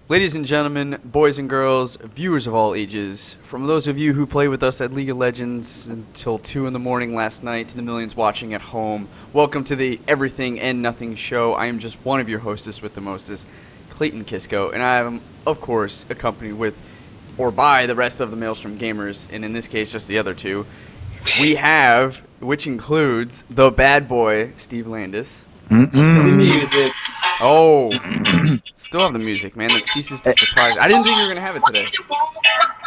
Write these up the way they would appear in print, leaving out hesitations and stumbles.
Ladies and gentlemen, boys and girls, viewers of all ages, from those of you who played with us at League of Legends until 2 in the morning last night to the millions watching at home, welcome to the Everything and Nothing show. I am just one of your hostess with the mostest, Clayton Kisco, and I am, of course, accompanied with, or by, the rest of the Maelstrom gamers, and in this case, just the other two. We have, which includes the bad boy, Steve Landis. Music. Oh, still have the music, man. That ceases to surprise. I didn't think you were gonna have it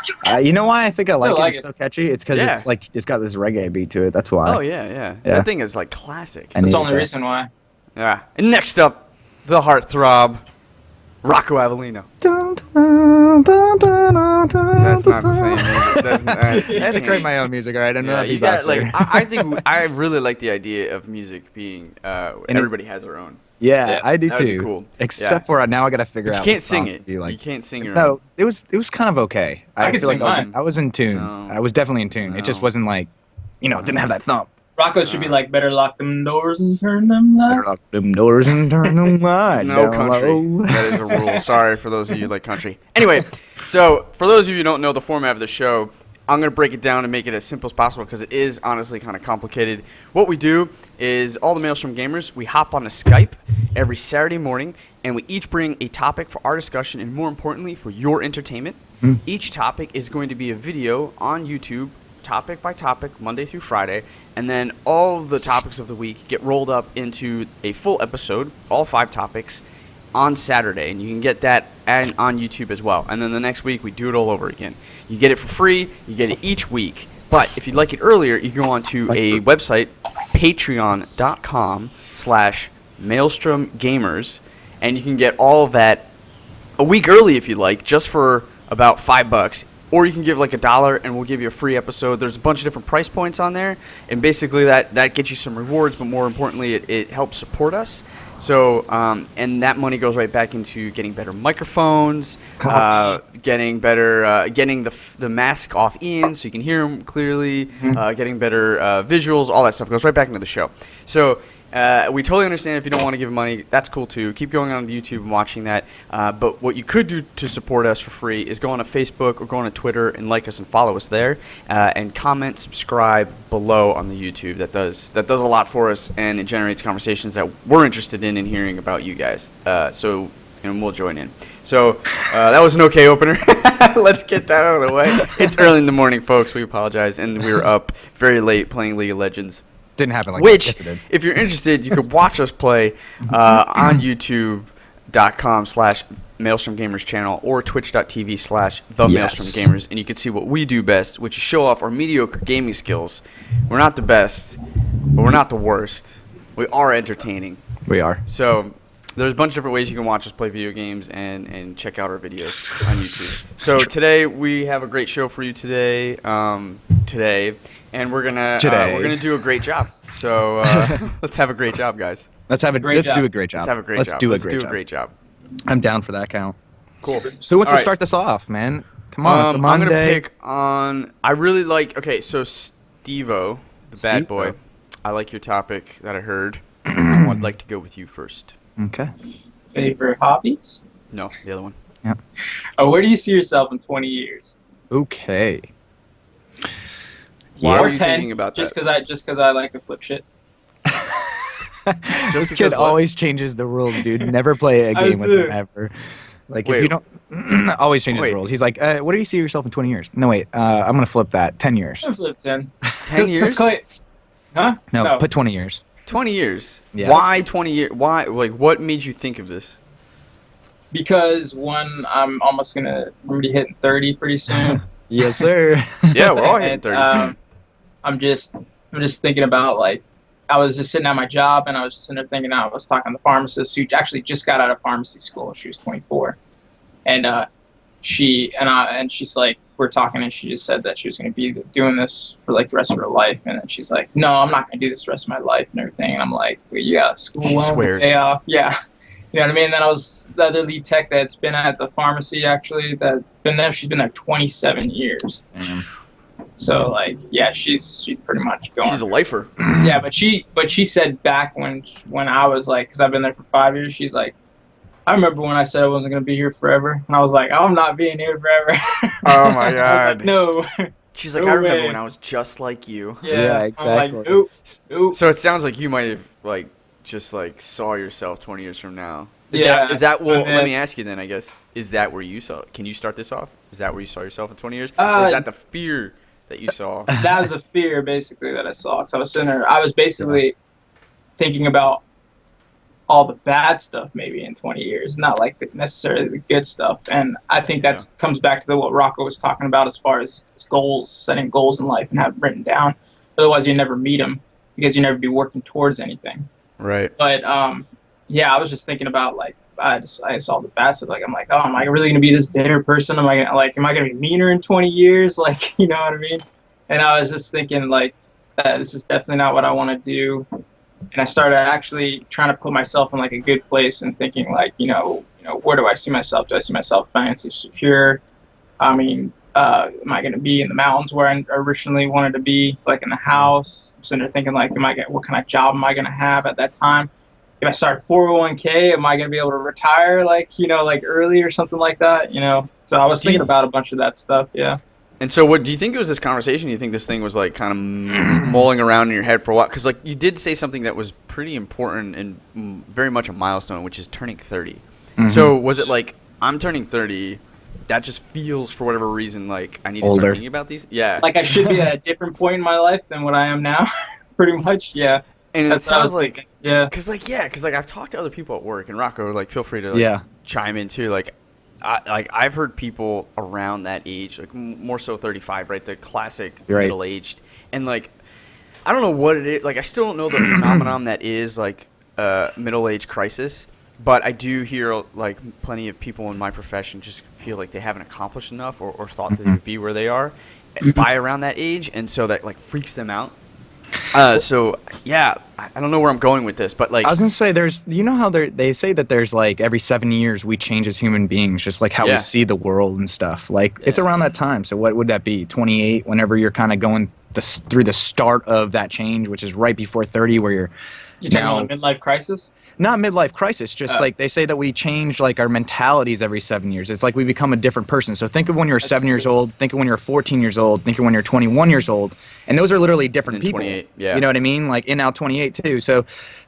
today. You know why I think I like it? It's it. so catchy. It's because it's got this reggae beat to it. That's why. Oh yeah. That thing is like classic. That's the only reason why. Yeah. And next up, the heartthrob, Rocco Avellino. That's not the same music. I had to create my own music. All right, I'm not a beatboxer. I think I really like the idea of music being everybody has their own. Yeah, I do that would too. be cool. Except for now, I gotta figure But out. you can't what sing song it. to do, like. You can't sing your No, own. it was kind of okay. I could feel sing like mine. I was in tune. No. I was definitely in tune. It just No. wasn't like, didn't have that thump. Rocco should be like, better lock them doors and turn them Better lights. lock them doors and turn them lights No down country. low. That is a rule. Sorry for those of you who like country. Anyway, so for those of you who don't know the format of the show, I'm going to break it down and make it as simple as possible because it is honestly kind of complicated. What we do is all the Maelstrom gamers, we hop on a Skype every Saturday morning, and we each bring a topic for our discussion and, more importantly, for your entertainment. Each topic is going to be a video on YouTube, topic by topic, Monday through Friday, and then all the topics of the week get rolled up into a full episode, all 5 topics, on Saturday, and you can get that on YouTube as well. And then the next week, we do it all over again. You get it for free. You get it each week. But if you'd like it earlier, you can go on to a website, patreon.com/maelstromgamers, and you can get all of that a week early if you'd like, just for about $5. Or you can give like $1 and we'll give you a free episode. There's a bunch of different price points on there, and basically that gets you some rewards, but more importantly, it helps support us. So, and that money goes right back into getting better microphones, getting better, getting the mask off Ian so you can hear him clearly, getting better visuals, all that stuff goes right back into the show. So, we totally understand if you don't want to give money. That's cool too. Keep going on YouTube and watching that. But what you could do to support us for free is go on to Facebook or go on to Twitter and like us and follow us there, and comment, subscribe below on the YouTube. That does a lot for us, and it generates conversations that we're interested in and hearing about you guys. And we'll join in. So that was an okay opener. Let's get that out of the way. It's early in the morning, folks. We apologize, and we were up very late playing League of Legends. Didn't happen like Which, that. Yes, it did. if you're interested, you could watch us play on YouTube.com/Maelstrom Gamers channel or Twitch.tv/The Maelstrom Gamers, and you can see what we do best, which is show off our mediocre gaming skills. We're not the best, but we're not the worst. We are entertaining. We are. So there's a bunch of different ways you can watch us play video games and check out our videos on YouTube. So today we have a great show for you today. And we're gonna do a great job. So let's have a great job, guys. Let's do a great job. Let's have a great job. Let's do a great job. I'm down for that, Cal. Cool. So what's All to right. start this off, man? Come on, it's a Monday. I'm gonna pick on. I really like. Okay, so Stevo, the bad boy. I like your topic that I heard. I'd like to go with you first. Okay. Favorite hobbies? No, the other one. Yeah. Where do you see yourself in 20 years? Okay. Why or are you 10, thinking about that? just because I like to flip shit. This because kid what? always changes the rules, dude. Never play a I game with do. him ever. Like, Wait. if you don't... always changes Wait. the rules. He's like, what do you see yourself in 20 years? No, wait. I'm going to flip that. 10 years. I flip 10. 10 years? Huh? No, put 20 years. 20 years. Yeah. Why 20 years? Why? Like, what made you think of this? Because one, I'm almost gonna be hitting 30 pretty soon. Yes, sir. Yeah, we're all hitting And, 30 soon. I'm just thinking about, like, I was just sitting at my job and I was just sitting there thinking, I was talking to the pharmacist who actually just got out of pharmacy school. She was 24, and she's like, we're talking, and she just said that she was going to be doing this for like the rest of her life, and then she's like, no, I'm not going to do this the rest of my life and everything. And I'm like, well, you got school She loan to swears. pay off, yeah. You know what I mean? And then I was the other lead tech that's been at the pharmacy actually that's been there. She's been there 27 years. Damn. So like, yeah, she's pretty much going. She's a lifer. Yeah, but she said back when I was like, because I've been there for 5 years, she's like, I remember when I said I wasn't gonna be here forever, and I was like, I'm not being here forever. Oh my I was like, God. no, She's like, I no remember when way. I was just like you. Yeah, Yeah, I'm like, exactly. nope, nope. So it sounds like you might have like just like saw yourself 20 years from now. Yeah, Is that well? and Let me that's ask you then. I guess is that where you saw? Can you start this off? Is that where you saw yourself in 20 years, or is that the fear that you saw? that was a fear basically that I saw. Cause I was sitting there, I was Yeah. basically thinking about all the bad stuff maybe in 20 years, not like necessarily the good stuff. And I think that Yeah. comes back to what Rocco was talking about as far as goals, setting goals in life and have them written down. Otherwise, you never meet them because you never be working towards anything. Right. But yeah, I was just thinking about like I saw the bad stuff. Like I'm like, oh, am I really gonna be this bitter person? Am I gonna be meaner in 20 years? Like, you know what I mean? And I was just thinking like, this is definitely not what I want to do. And I started actually trying to put myself in like a good place and thinking like, where do I see myself? Do I see myself financially secure? I mean, am I going to be in the mountains where I originally wanted to be, like in the house? I'm sitting there thinking like, what kind of job am I going to have at that time? If I start 401k, am I going to be able to retire like, like early or something like that? So I was Do you- thinking about a bunch of that stuff. Yeah. And so, what do you think it was this conversation? Do you think this thing was like kind of mulling around in your head for a while? Because like you did say something that was pretty important and very much a milestone, which is turning 30. Mhm. So was it like I'm turning 30? That just feels for whatever reason like I need to Older. start thinking about these. Yeah. Like I should be at a different point in my life than what I am now, pretty much. Yeah. and it That's what I was sounds like thinking. Yeah. because I've talked to other people at work, and Rocco, like feel free to like, Yeah. chime in too. Like I've heard people around that age, like more so 35, right? The classic Right. middle aged, and like I don't know what it is. Like I still don't know the phenomenon that is like middle age crisis, but I do hear like plenty of people in my profession just feel like they haven't accomplished enough or thought that they would be where they are by around that age, and so that like freaks them out. So yeah, I don't know where I'm going with this, but like I was gonna say, how they say that there's like every 7 years we change as human beings, just like how Yeah. we see the world and stuff. Like it's around that time. So what would that be? 28. Whenever you're kind of going through the start of that change, which is right before 30, where you're You're talking now about a midlife crisis? not midlife crisis, just like they say that we change like our mentalities every 7 years. It's like we become a different person. So think of when you're 7 years old, think of when you're 14 years old, think of when you're 21 years old, and those are literally different And then people. 28, yeah. You know what I mean? Like in now 28 too. So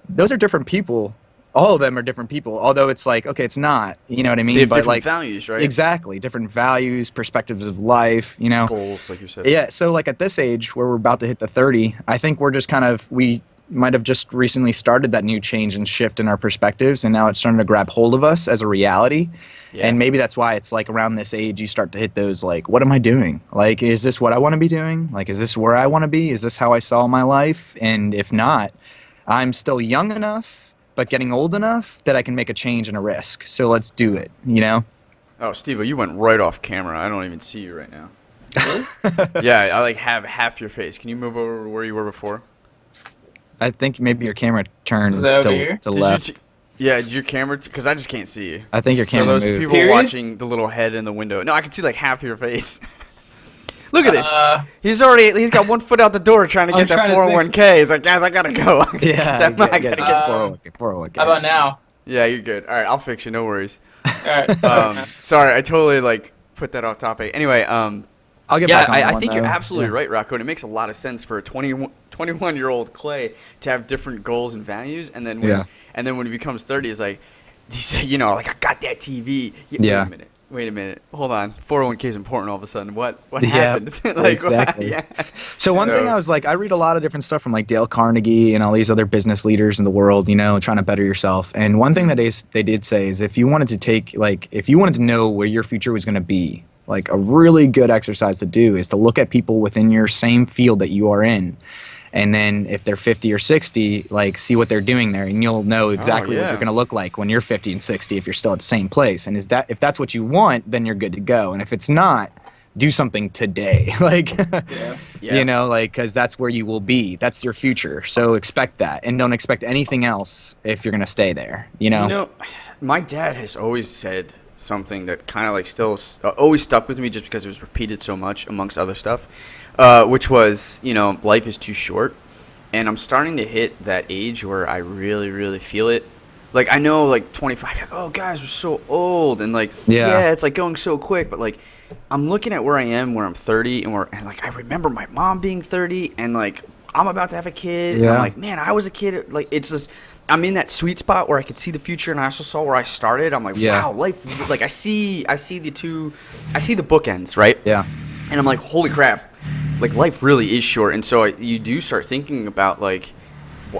those are different people. All of them are different people. Although it's like, okay, it's not. You know what I mean? they have But different like values, right? exactly, different values, perspectives of life. You know. Goals, like you said. Yeah. So like at this age where we're about to hit the 30, I think we're just we might have just recently started that new change and shift in our perspectives, and now it's starting to grab hold of us as a reality. Yeah. And maybe that's why it's like around this age you start to hit those like, what am I doing? Like, is this what I want to be doing? Like, is this where I want to be? Is this how I saw my life? And if not, I'm still young enough, but getting old enough that I can make a change and a risk. So let's do it, you know? Oh, Stevo, you went right off camera. I don't even see you right now. Yeah, I like have half your face. Can you move over where you were before? I think maybe your camera turned Is that over to, here? to left. Yeah, did your camera? Because I just can't see you. I think your So camera those moved. people Period? watching the little head in the window. No, I can see like half your face. Look at this. Uh, He's got 1 foot out the door trying to I'm get that trying to 401k. He's like, guys, I gotta go. Yeah, I gotta get. 401k. how about now? Yeah, you're good. All right, I'll fix you. No worries. All right. Sorry, I totally like put that off topic. Anyway, I'll get yeah, back on that I one, think you're though. absolutely Yeah. right, Rocco. And it makes a lot of sense for a 21-year-old Clay to have different goals and values, and then when he becomes 30, is like, he say, like I got that TV. Yeah. Wait a minute. Hold on. 401k is important all of a sudden. What Yeah, happened? Like, exactly. Yeah. So one thing I was like, I read a lot of different stuff from like Dale Carnegie and all these other business leaders in the world, trying to better yourself. And one thing that they did say is if you wanted to know where your future was going to be, like a really good exercise to do is to look at people within your same field that you are in. And then if they're 50 or 60, like see what they're doing there, and you'll know exactly what yeah. you're going to look like when you're 50 and 60 if you're still at the same place. And if that's what you want, then you're good to go. And if it's not, do something today. Like, Yeah. because that's where you will be. That's your future. So expect that, and don't expect anything else if you're going to stay there. My dad has always said something that kind of like still always stuck with me just because it was repeated so much amongst other stuff, which was, life is too short. And I'm starting to hit that age where I really, really feel it Like I know like 25, like, oh guys, we're so old, and like it's like going so quick, but like I'm looking at where I am, where I'm 30, and like I remember my mom being 30, and like I'm about to have a kid, and I'm like, man, I was a kid. Like it's just I'm in that sweet spot where I could see the future, and I also saw where I started. I'm like, wow, life. Like I see the bookends, right? Yeah. And I'm like, holy crap, like life really is short, and so you do start thinking about like,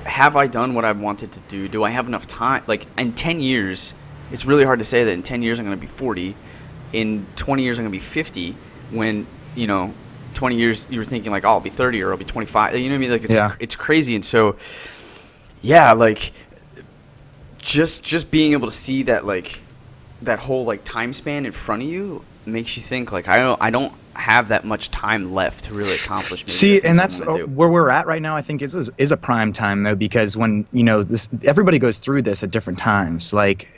have I done what I wanted to do? Do I have enough time? Like in 10 years, it's really hard to say that in 10 years I'm going to be 40. In 20 years I'm going to be 50. When 20 years you were thinking like, oh, I'll be 30 or I'll be 25. You know what I mean? Like it's crazy, and so like just being able to see that like that whole like time span in front of you makes you think like I don't have that much time left to really accomplish. See, and that's where we're at right now. I think is a prime time though, because when everybody goes through this at different times. Like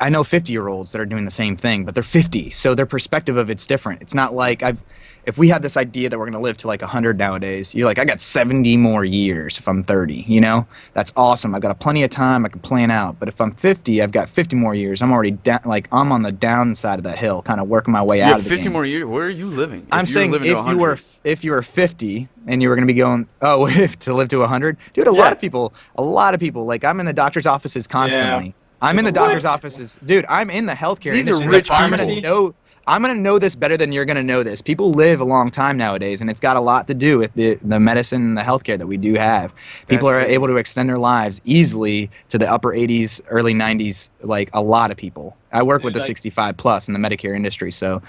I know 50-year-olds that are doing the same thing, but they're 50, so their perspective of it's different. It's not like if we have this idea that we're going to live to like 100 nowadays, you're like, I got 70 more years if I'm 30, That's awesome. I've got plenty of time. I can plan out. But if I'm 50, I've got 50 more years. I'm already I'm on the downside of that hill, kind of working my way out of the 50 game. more years? Where are you living? I'm saying if you were 50 and you were going to be going, to live to 100, dude, a lot of people, like I'm in the doctor's offices constantly. Yeah. I'm in the doctor's offices. Dude, I'm in the healthcare industry. These are rich people. I'm going to know this better than you're going to know this. People live a long time nowadays, and it's got a lot to do with the medicine and the healthcare that we do have. People are able to extend their lives easily to the upper 80s, early 90s, like a lot of people. I work with the 65 plus in the Medicare industry, so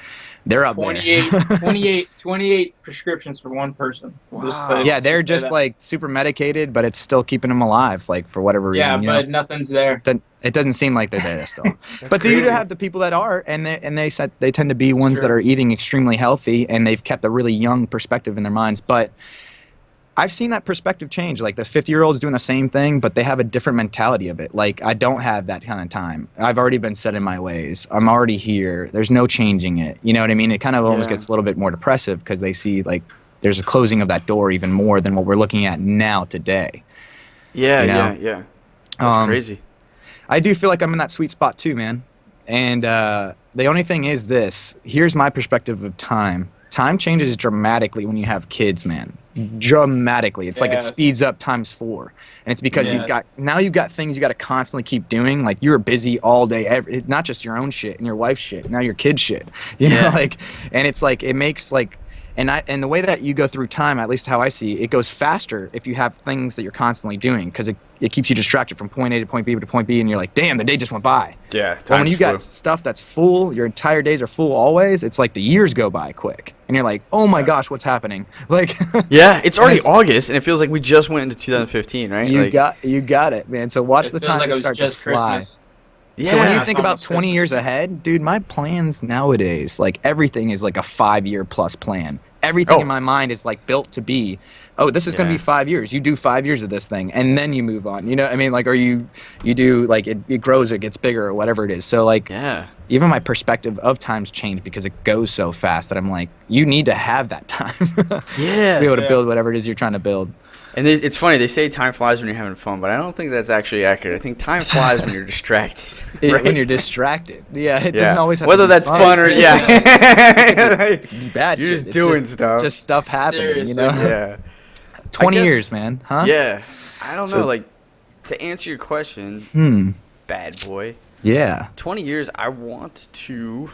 they're up 28 prescriptions for one person. Wow. They're just like super medicated, but it's still keeping them alive, like for whatever reason. Yeah, but nothing's there. It doesn't seem like they're there still. But you do have the people that are, and they tend to be ones that are eating extremely healthy, and they've kept a really young perspective in their minds. But I've seen that perspective change. Like the 50-year-olds doing the same thing, but they have a different mentality of it. Like I don't have that kind of time. I've already been set in my ways. I'm already here. There's no changing it. You know what I mean? It kind of almost gets a little bit more depressive because they see like there's a closing of that door even more than what we're looking at now today. Yeah. That's crazy. I do feel like I'm in that sweet spot too, man. And the only thing is this. Here's my perspective of time. Time changes dramatically when you have kids, man. Dramatically. It's like it speeds up times 4. And it's because you've got things you got to constantly keep doing. Like you're busy all day, not just your own shit and your wife's shit, now your kid's shit. You know, like, and it's like it makes like and the way that you go through time, at least how I see it goes faster if you have things that you're constantly doing, because it keeps you distracted from point A to point B to point B, and you're like, damn, the day just went by. Yeah. But when you got stuff that's full, your entire days are full always, it's like the years go by quick. And you're like, oh my gosh, what's happening? Like it's already August, and it feels like we just went into 2015, right? You got it, man. So watch the time start to fly. Christmas. Yeah, so when you think about 20 years ahead, dude, my plans nowadays, like everything is like a 5-year plus plan. Everything in my mind is like built to be, this is going to be 5 years. You do 5 years of this thing, and then you move on. You know what I mean? Like, or you do, like, it grows, it gets bigger, or whatever it is. So, like, even my perspective of time's changed because it goes so fast that I'm like, you need to have that time to be able to build whatever it is you're trying to build. And it's funny, they say time flies when you're having fun, but I don't think that's actually accurate. I think time flies when you're distracted. Right? When you're distracted. Yeah, it doesn't always have whether to be that's fun or, bad you're shit. just doing stuff. Just stuff happening, Seriously. Yeah. 20 years, man, huh? Yeah. I don't know, like, to answer your question, bad boy. Yeah. 20 years, I want to...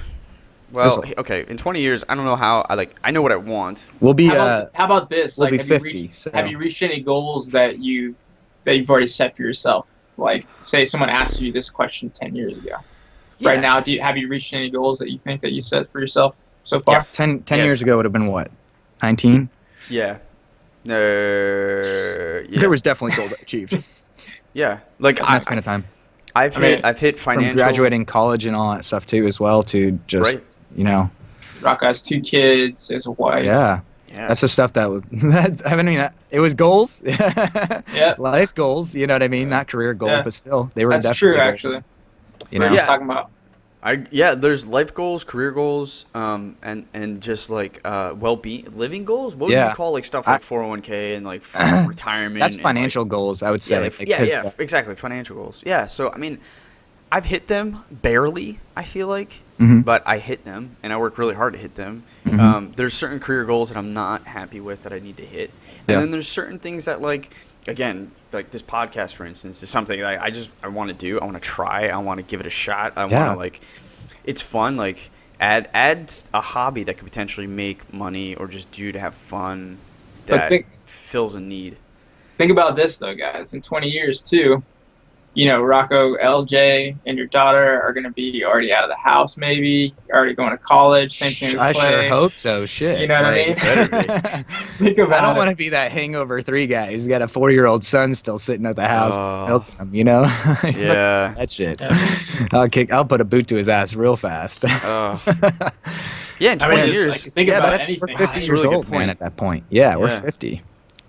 Well, okay. In 20 years, I don't know how. I know what I want. We'll be. How about this? We'll like, be 50. Have you reached any goals that you've already set for yourself? Like, say someone asked you this question 10 years ago. Yeah. Right now, have you reached any goals that you think that you set for yourself so far? Yes. 10 years ago would have been what? 19. Yeah. There was definitely goals achieved. Yeah. Like that's kind of time. I've hit financial. From graduating college and all that stuff too, as well. To just Rock has 2 kids, his wife. Yeah. That's the stuff that was. It was goals. Life goals. You know what I mean? Not career goals, but still, they were. That's definitely true, goals. actually. You know, we were just talking about There's life goals, career goals, and just like well-being, living goals. What would Yeah. you call like stuff like 401k and like retirement? That's and, financial goals, I would say. Exactly, financial goals. Yeah, so I mean, I've hit them barely, I feel like, Mhm. but I hit them, and I work really hard to hit them. Mhm. There's certain career goals that I'm not happy with that I need to hit, and Yeah. then there's certain things that like, again, like this podcast, for instance, is something that I want to do. I want to try. I want to give it a shot. I want Yeah. to like, it's fun. Like add a hobby that could potentially make money or just do to have fun But that fills a need. think about this though, guys. In 20 years too, you know, Rocco, LJ, and your daughter are going to be already out of the house, maybe already going to college. Same thing with I Clay. sure hope so. Shit. You know what I mean? better Think I about don't it. want to be that hangover 3 guy who's got a 4-year-old son still sitting at the house Oh. milking him, you know? Yeah. That shit. Yeah. I'll put a boot to his ass real fast. Yeah, in 20 just, years. like, think about we're anything. 50 That's a years really good old, man, point. at that point. Yeah, we're Yeah. 50.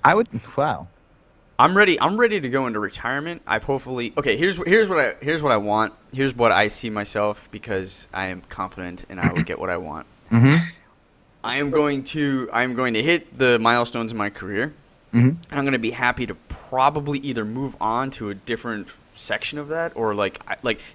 I would, wow. I'm ready to go into retirement. I've hopefully here's what I want. Here's what I see myself because I am confident and I will get what I want. Mm-hmm. I am going to hit the milestones in my career. Mm-hmm. I'm going to be happy to probably either move on to a different section of that or like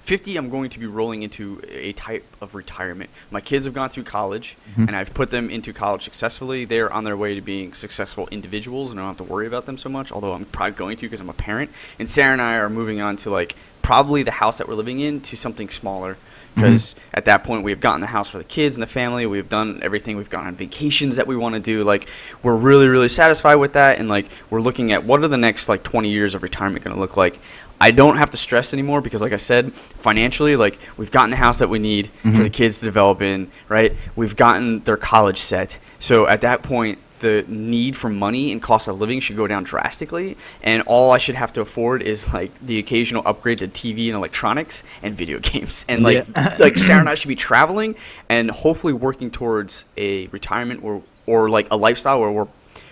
50 I'm going to be rolling into a type of retirement. My kids have gone through college Mm-hmm. and I've put them into college successfully. They're on their way to being successful individuals and I don't have to worry about them so much, although I'm probably going to because I'm a parent. And Sarah and I are moving on to like probably the house that we're living in to something smaller because at that point we've gotten the house for the kids and the family. We've done everything. We've gone on vacations that we want to do. Like we're really, really satisfied with that. And like we're looking at what are the next like 20 years of retirement going to look like. I don't have to stress anymore because, like I said, financially, like we've gotten the house that we need for the kids to develop in, right? We've gotten their college set. So at that point, the need for money and cost of living should go down drastically, and all I should have to afford is like the occasional upgrade to TV and electronics and video games. And like like Sarah and I should be traveling and hopefully working towards a retirement or like a lifestyle where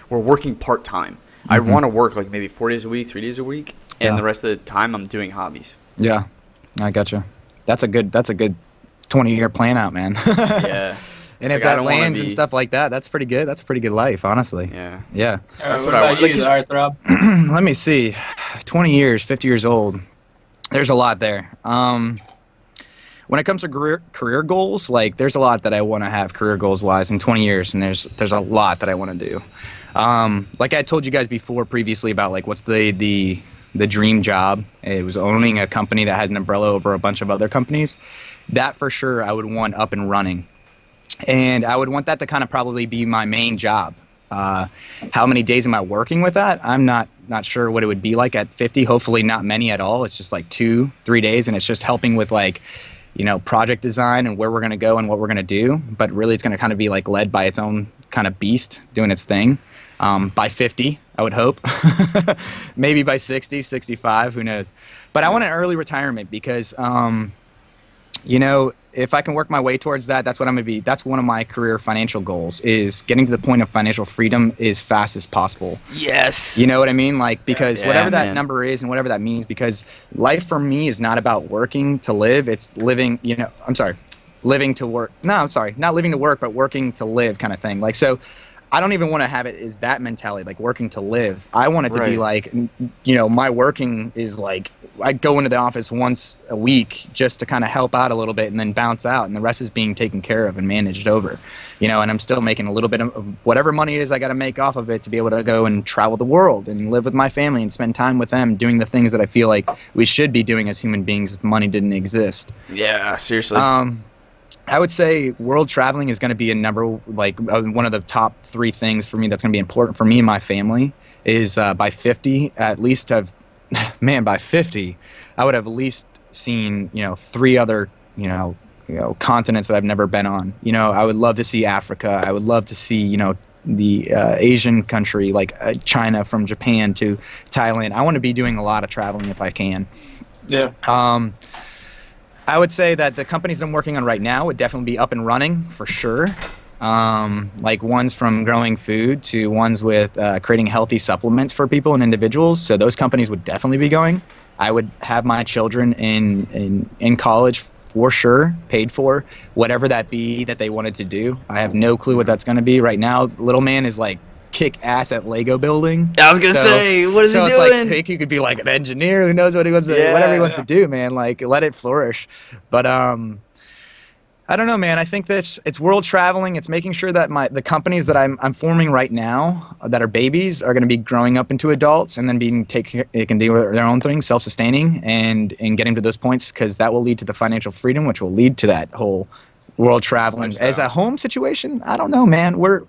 we're working part time. I want to work like maybe 4 days a week, 3 days a week. And the rest of the time, I'm doing hobbies. Yeah, I gotcha. That's a good 20-year plan out, man. Yeah. And if Like, I that don't wanna lands be- and stuff like that, that's pretty good. That's a pretty good life, honestly. Yeah. Yeah. That's what what I about want. you, Like, Heartthrob? Let me see. 20 years, 50 years old. There's a lot there. When it comes to career goals, like there's a lot that I want to have career goals wise in 20 years, and there's a lot that I want to do. Like I told you guys before previously about like what's the dream job. It was owning a company that had an umbrella over a bunch of other companies. That for sure I would want up and running. And I would want that to kind of probably be my main job. How many days am I working with that? I'm not sure what it would be like at 50. Hopefully not many at all. It's just like 2-3 days, and it's just helping with like, you know, project design and where we're going to go and what we're going to do. But really it's going to kind of be like led by its own kind of beast doing its thing. By 50, I would hope. Maybe by 60, 65, who knows. But I want an early retirement because, you know, if I can work my way towards that, that's what I'm going to be. That's one of my career financial goals is getting to the point of financial freedom as fast as possible. Yes. You know what I mean? Like, because Yeah, whatever that man. number is and whatever that means, because life for me is not about working to live. It's living, you know, living to work. No, I'm sorry. Not living to work, but working to live kind of thing. Like, so I don't even want to have it as that mentality, like working to live. I want it to be Right. like, you know, my working is like, I go into the office once a week just to kind of help out a little bit and then bounce out, and the rest is being taken care of and managed over, you know, and I'm still making a little bit of whatever money it is I got to make off of it to be able to go and travel the world and live with my family and spend time with them doing the things that I feel like we should be doing as human beings if money didn't exist. Yeah, seriously. I would say world traveling is going to be one of the top 3 things for me that's going to be important for me and my family is by 50 at least by 50 I would have at least seen, you know, 3 other, you know, continents that I've never been on. You know, I would love to see Africa. I would love to see, you know, the Asian country like China, from Japan to Thailand. I want to be doing a lot of traveling if I can. Yeah. I would say that the companies I'm working on right now would definitely be up and running for sure. Like ones from growing food to ones with creating healthy supplements for people and individuals. So those companies would definitely be going. I would have my children in college for sure paid for whatever that be that they wanted to do. I have no clue what that's going to be. Right now, little man is like kick ass at Lego building. I was gonna say, what is he it's doing? like he could be like an engineer. Who knows what he wants to, whatever he wants to do, man. Like, let it flourish. But I don't know, man. I think that it's world traveling. It's making sure that the companies that I'm forming right now that are babies are going to be growing up into adults and then they can do their own thing, self-sustaining, and getting to those points, because that will lead to the financial freedom, which will lead to that whole world traveling. Lifestyle. As a home situation, I don't know, man. We're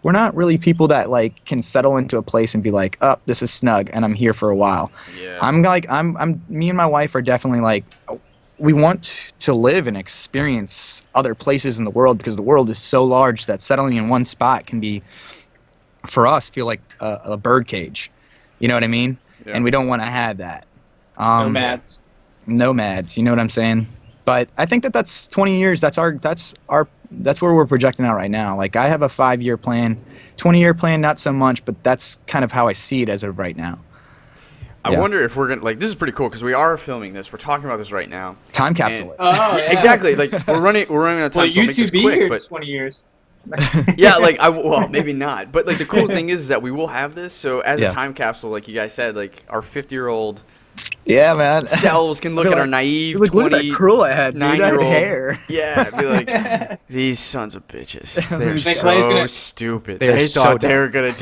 not really people that like can settle into a place and be like, oh, this is snug and I'm here for a while. Yeah. Me and my wife are definitely like, we want to live and experience other places in the world, because the world is so large that settling in one spot can be, for us, feel like a bird cage. You know what I mean? Yeah. And we don't want to have that. Nomads. Nomads. You know what I'm saying? But I think that's 20 years. That's where we're projecting out right now. Like, I have a 5-year plan, 20-year plan, not so much, but that's kind of how I see it as of right now. I wonder if we're gonna, like, this is pretty cool because we are filming this. We're talking about this right now. Time capsule. Oh, yeah. Exactly. Like, we're running out of time. Well, so I'll you make two this be quick, here but 20 years. yeah, like well, maybe not. But like the cool thing is that we will have this. So as a time capsule, like you guys said, like our 50-year-old Yeah, man. selves can look at our naive look at that curl I had, dude. I had 9-year-olds. hair. Yeah, be like, these sons of bitches. They're so stupid. They're They so thought they were gonna.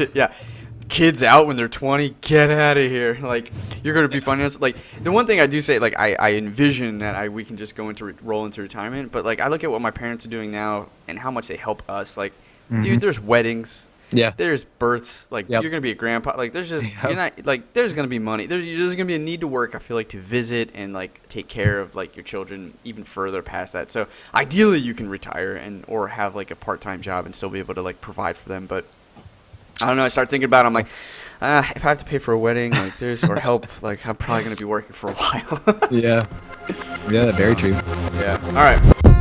Kids out when they're 20, get out of here. Like, you're gonna be financial. Like, the one thing I do say, like, I envision that we can just roll into retirement. But like, I look at what my parents are doing now and how much they help us. Like, dude, there's weddings. Yeah. There's births. Like, you're gonna be a grandpa. Like, there's just you're not like there's gonna be money. There's gonna be a need to work. I feel like, to visit and like take care of like your children even further past that. So ideally, you can retire or have like a part-time job and still be able to like provide for them. But I don't know. I start thinking about it. I'm like, if I have to pay for a wedding, like or help, like I'm probably gonna be working for a while. Yeah. Yeah, very true. Yeah. All right.